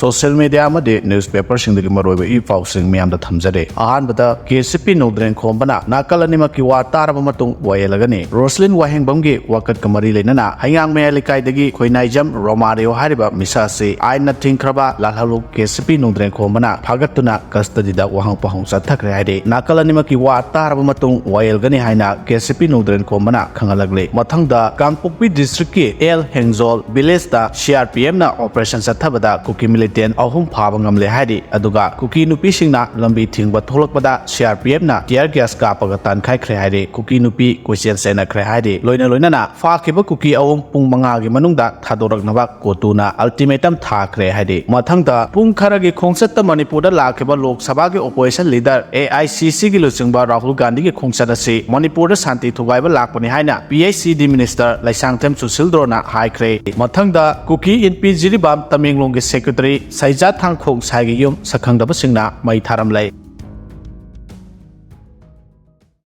social media amadi newspaper singdagi maroiba I pausing miyamda thamjare ahanbada KCP nodren khombana nakalanima ki wa taraba matung wayelagani Roselyn wahengbamgi wakat kamari lenana hayang mayalikaidagi khoinaijam romario hariba misase aina thingkraba lalhalu KCP nodren khombana phagatuna custody da wahang pahong sathakre haide nakalanima ki wa taraba matung wayelgani haina KCP nodren khombana khangalagle mathangda Kangpokpi district ki El Hengzol village da CRPM na operation sathabada Kuki militant ahum phaba ngamle haidi aduga Kuki Nupi singna lambi thingba tholakpada CRPM na tear gas kapaga tankhai khre haidi Kuki Nupi question sena khre haidi loina na fa khiba Kuki ahum pung manga gi manungda thadoraknaba kotuna ultimatum tha khre haidi mathangda pung kharagi khongsat ta Manipur da lakhiba Lok Sabha gi opposition leader AICC gi luchingba Rahul Gandhi gi khongsat ase Manipur da shanti thugaiba lakpani haina PHCD minister Laisangthem Susildrona haikre mathangda Kuki NP Jiribam Tamenglong gi secretary Saijat Thangkhong Saigi yum sakhangdaba singna mai tharamlai